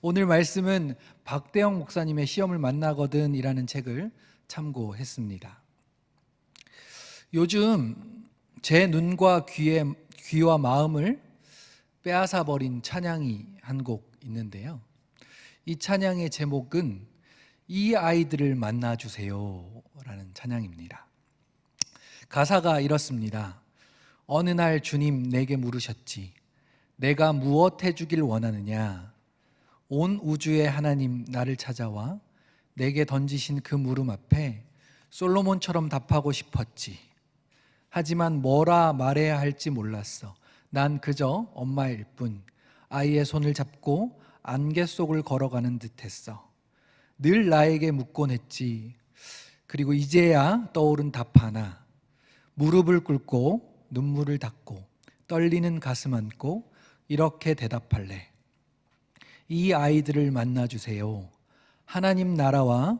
오늘 말씀은 박대영 목사님의 시험을 만나거든 이라는 책을 참고했습니다. 요즘 제 눈과 귀와 마음을 빼앗아 버린 찬양이 한 곡 있는데요. 이 찬양의 제목은 이 아이들을 만나주세요 라는 찬양입니다. 가사가 이렇습니다. 어느 날 주님 내게 물으셨지. 내가 무엇 해주길 원하느냐. 온 우주의 하나님 나를 찾아와 내게 던지신 그 물음 앞에 솔로몬처럼 답하고 싶었지. 하지만 뭐라 말해야 할지 몰랐어. 난 그저 엄마일 뿐. 아이의 손을 잡고 안개 속을 걸어가는 듯했어. 늘 나에게 묻곤 했지. 그리고 이제야 떠오른 답 하나. 무릎을 꿇고 눈물을 닦고 떨리는 가슴 안고 이렇게 대답할래. 이 아이들을 만나주세요. 하나님 나라와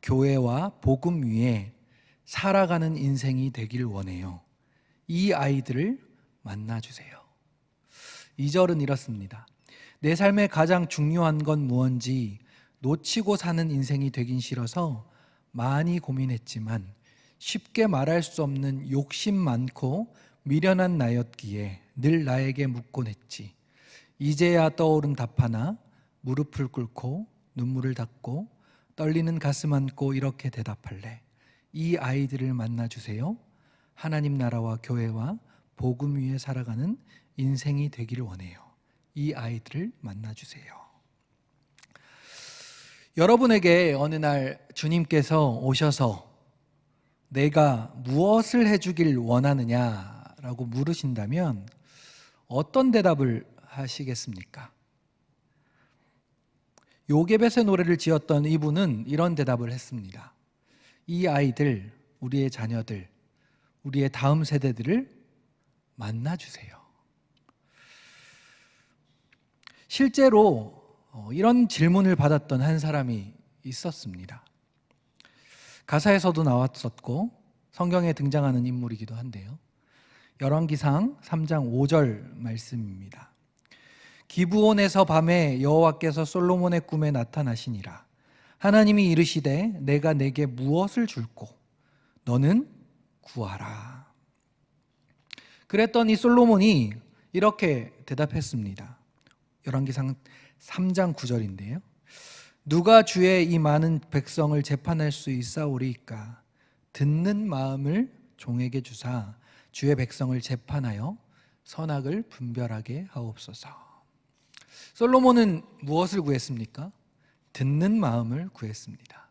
교회와 복음 위에 살아가는 인생이 되길 원해요. 이 아이들을 만나주세요. 2절은 이렇습니다. 내 삶의 가장 중요한 건 무언지 놓치고 사는 인생이 되긴 싫어서 많이 고민했지만 쉽게 말할 수 없는 욕심 많고 미련한 나였기에 늘 나에게 묻곤 했지. 이제야 떠오른 답 하나. 무릎을 꿇고 눈물을 닦고 떨리는 가슴 안고 이렇게 대답할래. 이 아이들을 만나주세요. 하나님 나라와 교회와 복음 위에 살아가는 인생이 되기를 원해요. 이 아이들을 만나주세요. 여러분에게 어느 날 주님께서 오셔서 내가 무엇을 해주길 원하느냐라고 물으신다면 어떤 대답을 하시겠습니까? 요게벳의 노래를 지었던 이분은 이런 대답을 했습니다. 이 아이들, 우리의 자녀들, 우리의 다음 세대들을 만나주세요. 실제로 이런 질문을 받았던 한 사람이 있었습니다. 가사에서도 나왔었고 성경에 등장하는 인물이기도 한데요. 열왕기상 3장 5절 말씀입니다. 기브온에서 밤에 여호와께서 솔로몬의 꿈에 나타나시니라. 하나님이 이르시되 내가 내게 무엇을 줄꼬 너는 구하라. 그랬더니 솔로몬이 이렇게 대답했습니다. 열왕기상 3장 9절인데요. 누가 주의 이 많은 백성을 재판할 수 있사오리이까. 듣는 마음을 종에게 주사 주의 백성을 재판하여 선악을 분별하게 하옵소서. 솔로몬은 무엇을 구했습니까? 듣는 마음을 구했습니다.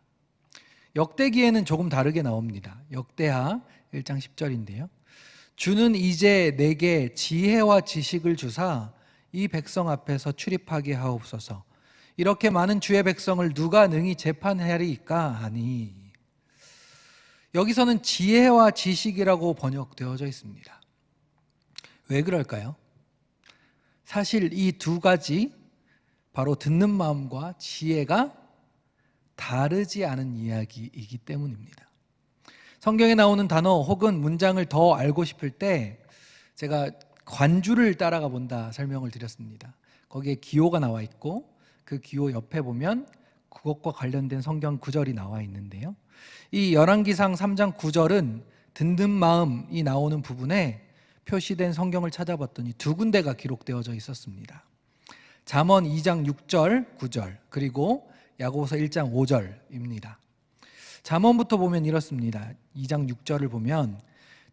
역대기에는 조금 다르게 나옵니다. 역대하 1장 10절인데요. 주는 이제 내게 지혜와 지식을 주사 이 백성 앞에서 출입하게 하옵소서. 이렇게 많은 주의 백성을 누가 능히 재판하리이까 하니. 여기서는 지혜와 지식이라고 번역되어져 있습니다. 왜 그럴까요? 사실 이 두 가지 바로 듣는 마음과 지혜가 다르지 않은 이야기이기 때문입니다. 성경에 나오는 단어 혹은 문장을 더 알고 싶을 때 제가 관주를 따라가 본다 설명을 드렸습니다. 거기에 기호가 나와 있고 그 기호 옆에 보면 그것과 관련된 성경 구절이 나와 있는데요. 이 열왕기상 3장 9절은 듣는 마음이 나오는 부분에 표시된 성경을 찾아봤더니 두 군데가 기록되어져 있었습니다. 잠언 2장 6절, 9절 그리고 야고보서 1장 5절입니다. 잠언부터 보면 이렇습니다. 2장 6절을 보면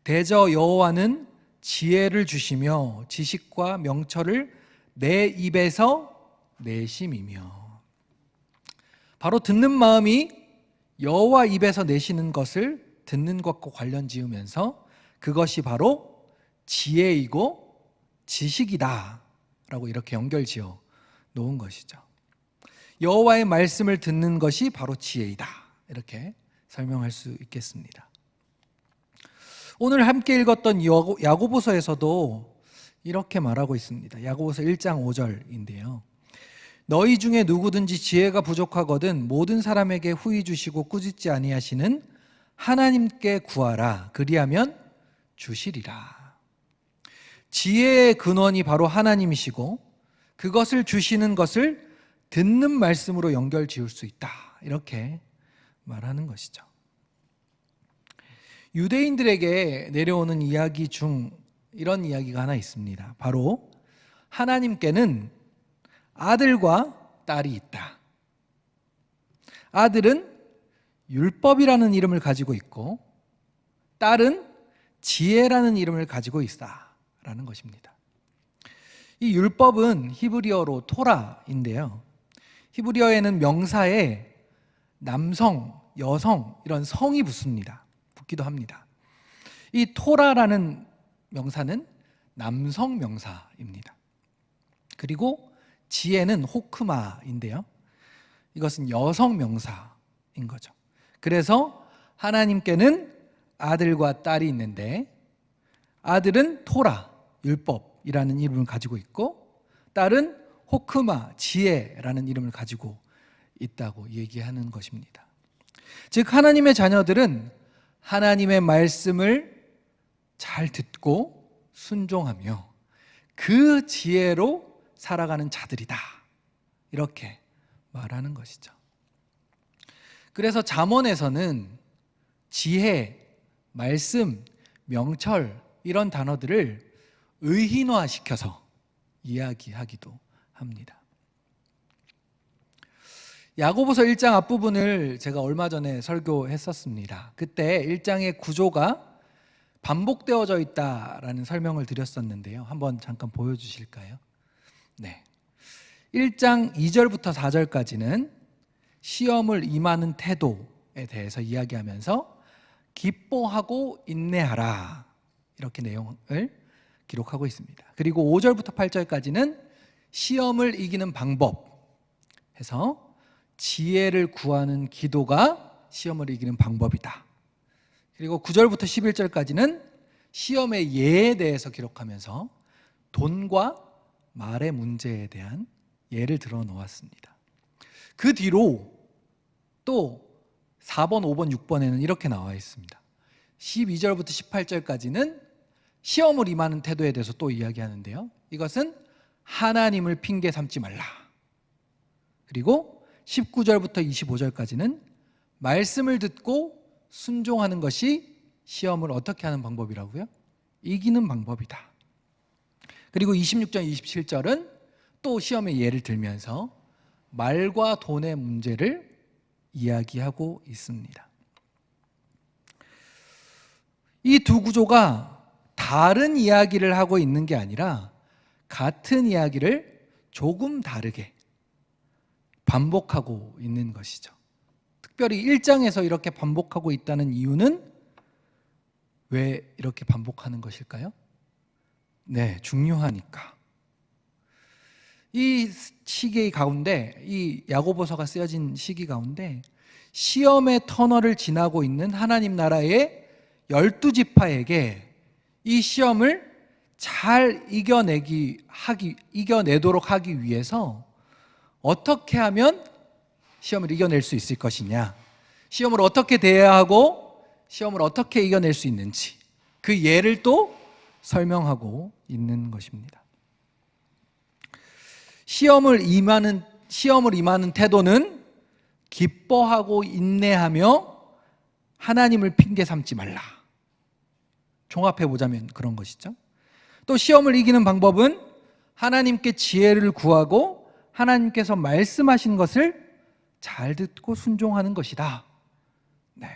대저 여호와는 지혜를 주시며 지식과 명철을 내 입에서 내심이며. 바로 듣는 마음이 여호와 입에서 내시는 것을 듣는 것과 관련 지으면서 그것이 바로 지혜이고 지식이다 라고 이렇게 연결지어 놓은 것이죠. 여호와의 말씀을 듣는 것이 바로 지혜이다 이렇게 설명할 수 있겠습니다. 오늘 함께 읽었던 야고보서에서도 이렇게 말하고 있습니다. 야고보서 1장 5절인데요. 너희 중에 누구든지 지혜가 부족하거든 모든 사람에게 후히 주시고 꾸짖지 아니하시는 하나님께 구하라. 그리하면 주시리라. 지혜의 근원이 바로 하나님이시고 그것을 주시는 것을 듣는 말씀으로 연결 지을 수 있다. 이렇게 말하는 것이죠. 유대인들에게 내려오는 이야기 중 이런 이야기가 하나 있습니다. 바로 하나님께는 아들과 딸이 있다. 아들은 율법이라는 이름을 가지고 있고 딸은 지혜라는 이름을 가지고 있다라는 것입니다. 이 율법은 히브리어로 토라인데요. 히브리어에는 명사에 남성, 여성 이런 성이 붙기도 합니다. 이 토라라는 명사는 남성 명사입니다. 그리고 지혜는 호크마인데요. 이것은 여성 명사인 거죠. 그래서 하나님께는 아들과 딸이 있는데 아들은 토라, 율법이라는 이름을 가지고 있고 딸은 호크마, 지혜라는 이름을 가지고 있다고 얘기하는 것입니다. 즉 하나님의 자녀들은 하나님의 말씀을 잘 듣고 순종하며 그 지혜로 살아가는 자들이다. 이렇게 말하는 것이죠. 그래서 잠언에서는 지혜, 말씀, 명철 이런 단어들을 의인화시켜서 이야기하기도 합니다. 야고보서 1장 앞부분을 제가 얼마 전에 설교했었습니다. 그때 1장의 구조가 반복되어져 있다라는 설명을 드렸었는데요. 한번 잠깐 보여주실까요? 네. 1장 2절부터 4절까지는 시험을 임하는 태도에 대해서 이야기하면서 기뻐하고 인내하라 이렇게 내용을 기록하고 있습니다. 그리고 5절부터 8절까지는 시험을 이기는 방법 해서 지혜를 구하는 기도가 시험을 이기는 방법이다. 그리고 9절부터 11절까지는 시험의 예에 대해서 기록하면서 돈과 말의 문제에 대한 예를 들어 놓았습니다. 그 뒤로 또 4번, 5번, 6번에는 이렇게 나와 있습니다. 12절부터 18절까지는 시험을 임하는 태도에 대해서 또 이야기하는데요. 이것은 하나님을 핑계 삼지 말라. 그리고 19절부터 25절까지는 말씀을 듣고 순종하는 것이 시험을 어떻게 하는 방법이라고요? 이기는 방법이다. 그리고 26절, 27절은 또 시험의 예를 들면서 말과 돈의 문제를 이야기하고 있습니다. 이 두 구조가 다른 이야기를 하고 있는 게 아니라 같은 이야기를 조금 다르게 반복하고 있는 것이죠. 특별히 1장에서 이렇게 반복하고 있다는 이유는 왜 이렇게 반복하는 것일까요? 네, 중요하니까. 이 시기 가운데, 이 야고보서가 쓰여진 시기 가운데 시험의 터널을 지나고 있는 하나님 나라의 12지파에게 이 시험을 잘 이겨내도록 하기 위해서 어떻게 하면 시험을 이겨낼 수 있을 것이냐, 시험을 어떻게 대해야 하고 시험을 어떻게 이겨낼 수 있는지 그 예를 또 설명하고 있는 것입니다. 시험을 임하는 태도는 기뻐하고 인내하며 하나님을 핑계 삼지 말라. 종합해 보자면 그런 것이죠. 또 시험을 이기는 방법은 하나님께 지혜를 구하고 하나님께서 말씀하신 것을 잘 듣고 순종하는 것이다. 네.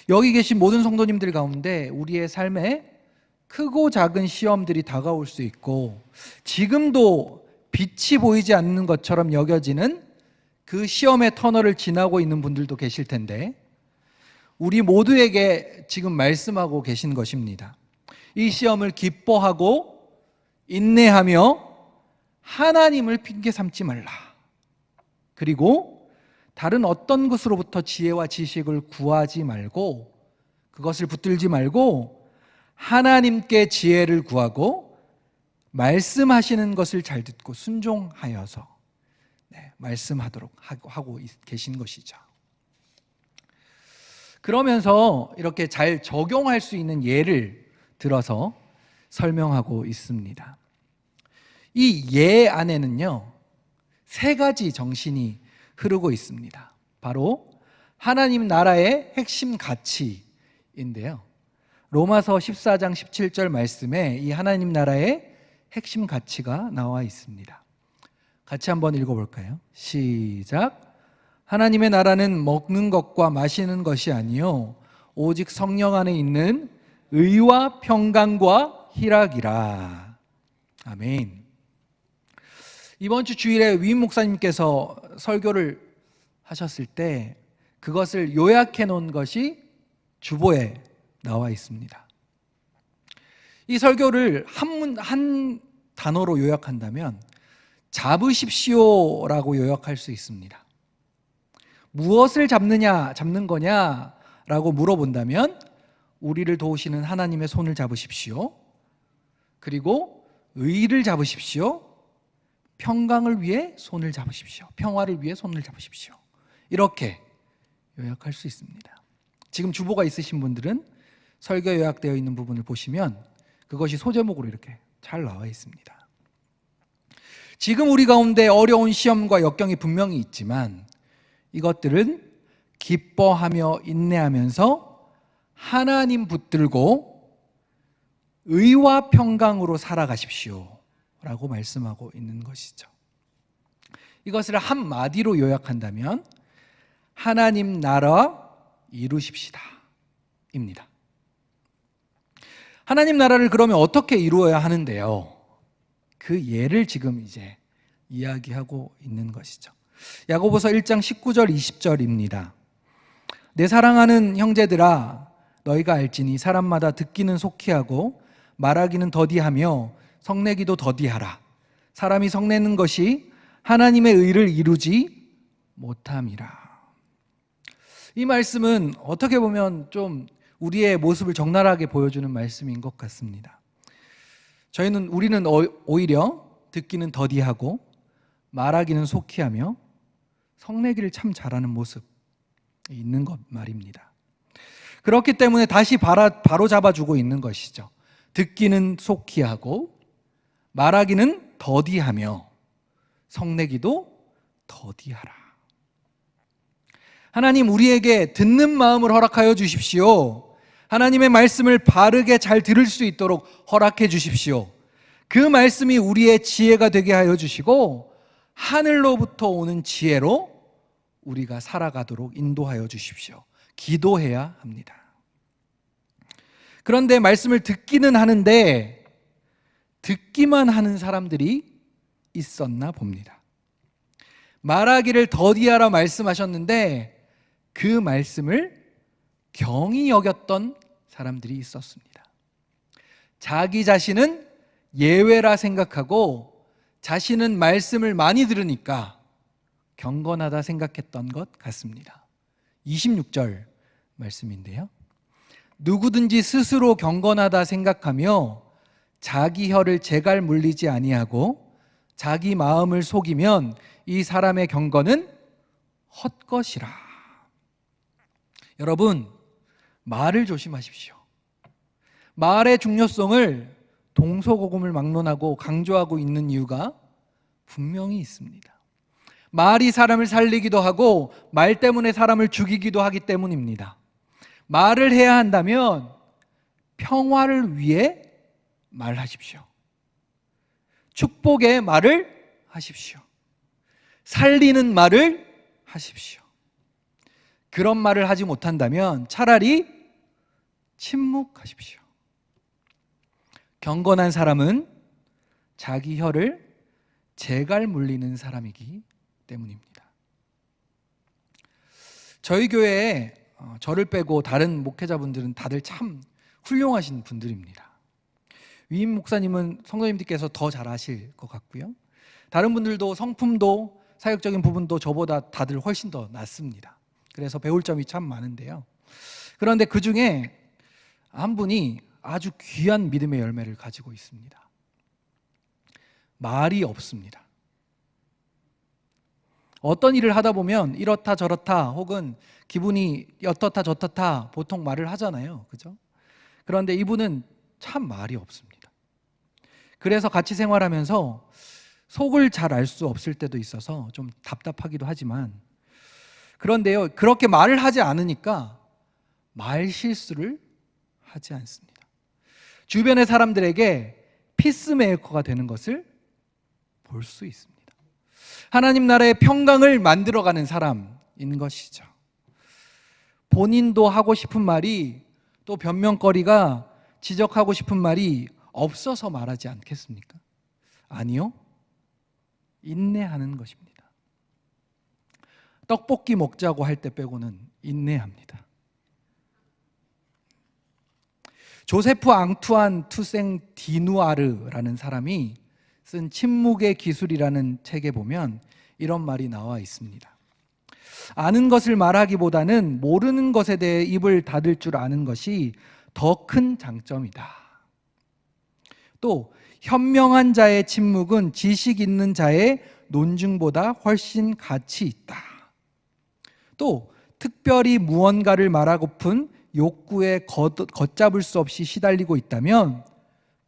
여기 계신 모든 성도님들 가운데 우리의 삶에 크고 작은 시험들이 다가올 수 있고 지금도 빛이 보이지 않는 것처럼 여겨지는 그 시험의 터널을 지나고 있는 분들도 계실 텐데 우리 모두에게 지금 말씀하고 계신 것입니다. 이 시험을 기뻐하고 인내하며 하나님을 핑계 삼지 말라. 그리고 다른 어떤 것으로부터 지혜와 지식을 구하지 말고 그것을 붙들지 말고 하나님께 지혜를 구하고 말씀하시는 것을 잘 듣고 순종하여서 말씀하도록 하고 계신 것이죠. 그러면서 이렇게 잘 적용할 수 있는 예를 들어서 설명하고 있습니다. 이 예 안에는요 세 가지 정신이 흐르고 있습니다. 바로 하나님 나라의 핵심 가치인데요. 로마서 14장 17절 말씀에 이 하나님 나라의 핵심 가치가 나와 있습니다. 같이 한번 읽어볼까요? 시작. 하나님의 나라는 먹는 것과 마시는 것이 아니요 오직 성령 안에 있는 의와 평강과 희락이라. 아멘. 이번 주 주일에 위임 목사님께서 설교를 하셨을 때 그것을 요약해 놓은 것이 주보에 나와 있습니다. 이 설교를 한 단어로 요약한다면 잡으십시오라고 요약할 수 있습니다. 무엇을 잡는 거냐라고 물어본다면 우리를 도우시는 하나님의 손을 잡으십시오. 그리고 의를 잡으십시오. 평강을 위해 손을 잡으십시오. 평화를 위해 손을 잡으십시오. 이렇게 요약할 수 있습니다. 지금 주보가 있으신 분들은 설교 요약되어 있는 부분을 보시면 그것이 소제목으로 이렇게 잘 나와 있습니다. 지금 우리 가운데 어려운 시험과 역경이 분명히 있지만 이것들은 기뻐하며 인내하면서 하나님 붙들고 의와 평강으로 살아가십시오 라고 말씀하고 있는 것이죠. 이것을 한마디로 요약한다면 하나님 나라 이루십시다 입니다. 하나님 나라를 그러면 어떻게 이루어야 하는데요? 그 예를 지금 이제 이야기하고 있는 것이죠. 야고보서 1장 19절 20절입니다. 내 사랑하는 형제들아 너희가 알지니 사람마다 듣기는 속히 하고 말하기는 더디하며 성내기도 더디하라. 사람이 성내는 것이 하나님의 의를 이루지 못함이라. 이 말씀은 어떻게 보면 좀 우리의 모습을 적나라하게 보여주는 말씀인 것 같습니다. 우리는 오히려 듣기는 더디하고 말하기는 속히 하며 성내기를 참 잘하는 모습이 있는 것 말입니다. 그렇기 때문에 다시 바로 잡아주고 있는 것이죠. 듣기는 속히 하고 말하기는 더디하며 성내기도 더디하라. 하나님 우리에게 듣는 마음을 허락하여 주십시오. 하나님의 말씀을 바르게 잘 들을 수 있도록 허락해 주십시오. 그 말씀이 우리의 지혜가 되게 하여 주시고 하늘로부터 오는 지혜로 우리가 살아가도록 인도하여 주십시오. 기도해야 합니다. 그런데 말씀을 듣기는 하는데 듣기만 하는 사람들이 있었나 봅니다. 말하기를 더디하라 말씀하셨는데 그 말씀을 경히 여겼던 사람들이 있었습니다. 자기 자신은 예외라 생각하고 자신은 말씀을 많이 들으니까 경건하다 생각했던 것 같습니다. 26절 말씀인데요. 누구든지 스스로 경건하다 생각하며 자기 혀를 재갈 물리지 아니하고 자기 마음을 속이면 이 사람의 경건은 헛것이라. 여러분, 말을 조심하십시오. 말의 중요성을 동서고금을 막론하고 강조하고 있는 이유가 분명히 있습니다. 말이 사람을 살리기도 하고 말 때문에 사람을 죽이기도 하기 때문입니다. 말을 해야 한다면 평화를 위해 말하십시오. 축복의 말을 하십시오. 살리는 말을 하십시오. 그런 말을 하지 못한다면 차라리 침묵하십시오. 경건한 사람은 자기 혀를 재갈 물리는 사람이기 때문입니다. 저희 교회에 저를 빼고 다른 목회자분들은 다들 참 훌륭하신 분들입니다. 위임 목사님은 성도님들께서 더 잘하실 것 같고요. 다른 분들도 성품도 사역적인 부분도 저보다 다들 훨씬 더 낫습니다. 그래서 배울 점이 참 많은데요. 그런데 그 중에 한 분이 아주 귀한 믿음의 열매를 가지고 있습니다. 말이 없습니다. 어떤 일을 하다 보면 이렇다 저렇다 혹은 기분이 어떻다 저떻다 보통 말을 하잖아요. 그죠? 그런데 이분은 참 말이 없습니다. 그래서 같이 생활하면서 속을 잘 알 수 없을 때도 있어서 좀 답답하기도 하지만, 그런데요, 그렇게 말을 하지 않으니까 말 실수를 하지 않습니다. 주변의 사람들에게 피스메이커가 되는 것을 볼 수 있습니다. 하나님 나라의 평강을 만들어가는 사람인 것이죠. 본인도 하고 싶은 말이, 또 변명거리가, 지적하고 싶은 말이 없어서 말하지 않겠습니까? 아니요, 인내하는 것입니다. 떡볶이 먹자고 할 때 빼고는 인내합니다. 조세프 앙투안 투생 디누아르라는 사람이 쓴 침묵의 기술이라는 책에 보면 이런 말이 나와 있습니다. 아는 것을 말하기보다는 모르는 것에 대해 입을 닫을 줄 아는 것이 더 큰 장점이다. 또 현명한 자의 침묵은 지식 있는 자의 논증보다 훨씬 가치 있다. 또 특별히 무언가를 말하고픈 욕구에 걷잡을 수 없이 시달리고 있다면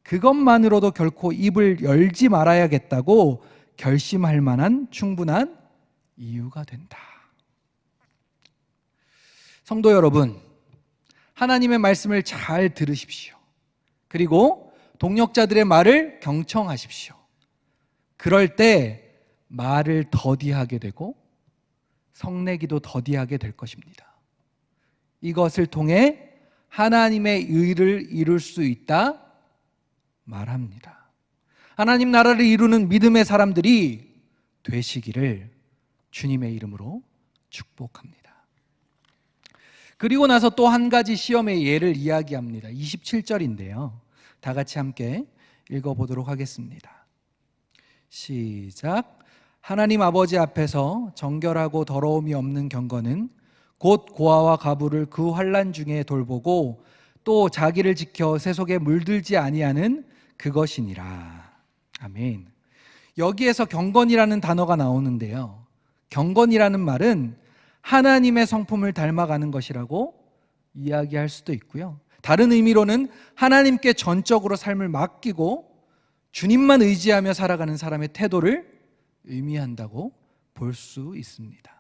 그것만으로도 결코 입을 열지 말아야겠다고 결심할 만한 충분한 이유가 된다. 성도 여러분, 하나님의 말씀을 잘 들으십시오. 그리고 동역자들의 말을 경청하십시오. 그럴 때 말을 더디하게 되고 성내기도 더디하게 될 것입니다. 이것을 통해 하나님의 의를 이룰 수 있다 말합니다. 하나님 나라를 이루는 믿음의 사람들이 되시기를 주님의 이름으로 축복합니다. 그리고 나서 또 한 가지 시험의 예를 이야기합니다. 27절인데요. 다 같이 함께 읽어보도록 하겠습니다. 시작. 하나님 아버지 앞에서 정결하고 더러움이 없는 경건은 곧 고아와 과부를 그 환난 중에 돌보고 또 자기를 지켜 세속에 물들지 아니하는 그것이니라. 아멘. 여기에서 경건이라는 단어가 나오는데요, 경건이라는 말은 하나님의 성품을 닮아가는 것이라고 이야기할 수도 있고요, 다른 의미로는 하나님께 전적으로 삶을 맡기고 주님만 의지하며 살아가는 사람의 태도를 의미한다고 볼 수 있습니다.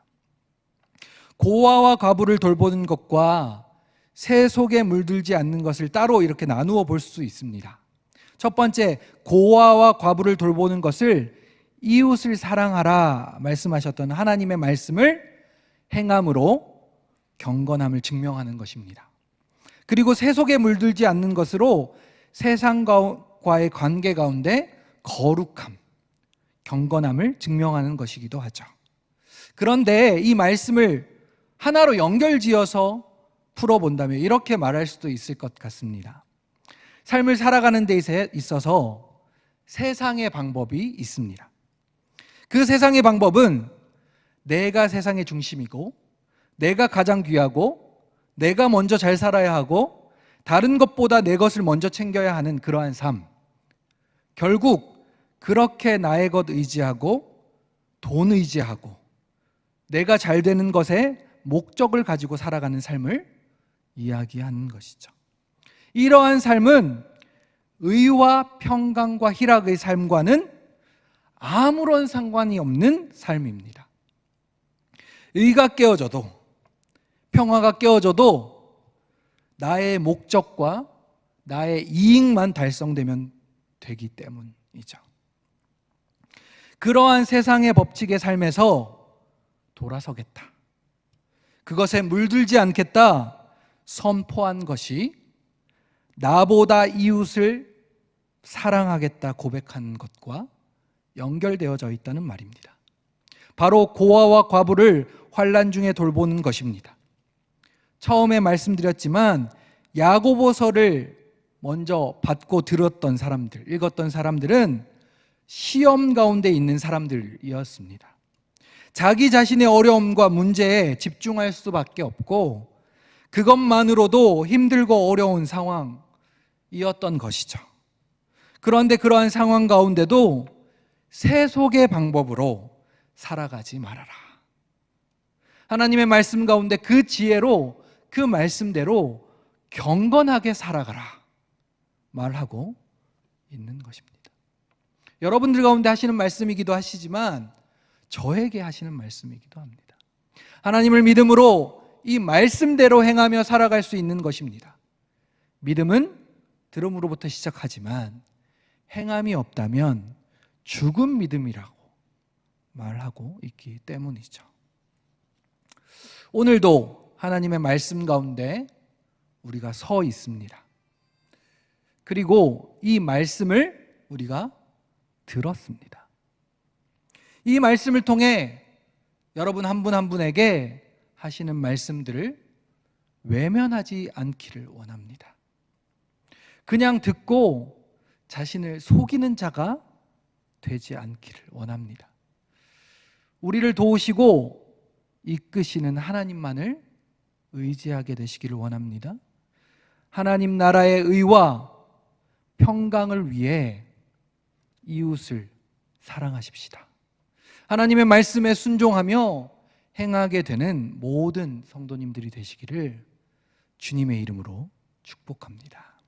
고아와 과부를 돌보는 것과 세속에 물들지 않는 것을 따로 이렇게 나누어 볼 수 있습니다. 첫 번째, 고아와 과부를 돌보는 것을 이웃을 사랑하라 말씀하셨던 하나님의 말씀을 행함으로 경건함을 증명하는 것입니다. 그리고 세속에 물들지 않는 것으로 세상과의 관계 가운데 거룩함, 경건함을 증명하는 것이기도 하죠. 그런데 이 말씀을 하나로 연결지어서 풀어본다면 이렇게 말할 수도 있을 것 같습니다. 삶을 살아가는 데 있어서 세상의 방법이 있습니다. 그 세상의 방법은 내가 세상의 중심이고, 내가 가장 귀하고, 내가 먼저 잘 살아야 하고, 다른 것보다 내 것을 먼저 챙겨야 하는 그러한 삶, 결국 그렇게 나의 것 의지하고 돈 의지하고 내가 잘 되는 것에 목적을 가지고 살아가는 삶을 이야기하는 것이죠. 이러한 삶은 의와 평강과 희락의 삶과는 아무런 상관이 없는 삶입니다. 의가 깨어져도, 평화가 깨어져도 나의 목적과 나의 이익만 달성되면 되기 때문이죠. 그러한 세상의 법칙의 삶에서 돌아서겠다, 그것에 물들지 않겠다 선포한 것이 나보다 이웃을 사랑하겠다 고백한 것과 연결되어져 있다는 말입니다. 바로 고아와 과부를 환난 중에 돌보는 것입니다. 처음에 말씀드렸지만 야고보서를 먼저 받고 들었던 사람들, 읽었던 사람들은 시험 가운데 있는 사람들이었습니다. 자기 자신의 어려움과 문제에 집중할 수밖에 없고 그것만으로도 힘들고 어려운 상황이었던 것이죠. 그런데 그러한 상황 가운데도 세속의 방법으로 살아가지 말아라. 하나님의 말씀 가운데 그 지혜로, 그 말씀대로 경건하게 살아가라 말하고 있는 것입니다. 여러분들 가운데 하시는 말씀이기도 하시지만 저에게 하시는 말씀이기도 합니다. 하나님을 믿음으로 이 말씀대로 행하며 살아갈 수 있는 것입니다. 믿음은 들음으로부터 시작하지만 행함이 없다면 죽은 믿음이라고 말하고 있기 때문이죠. 오늘도 하나님의 말씀 가운데 우리가 서 있습니다. 그리고 이 말씀을 우리가 들었습니다. 이 말씀을 통해 여러분 한 분 한 분에게 하시는 말씀들을 외면하지 않기를 원합니다. 그냥 듣고 자신을 속이는 자가 되지 않기를 원합니다. 우리를 도우시고 이끄시는 하나님만을 의지하게 되시기를 원합니다. 하나님 나라의 의와 평강을 위해 이웃을 사랑하십시다. 하나님의 말씀에 순종하며 행하게 되는 모든 성도님들이 되시기를 주님의 이름으로 축복합니다.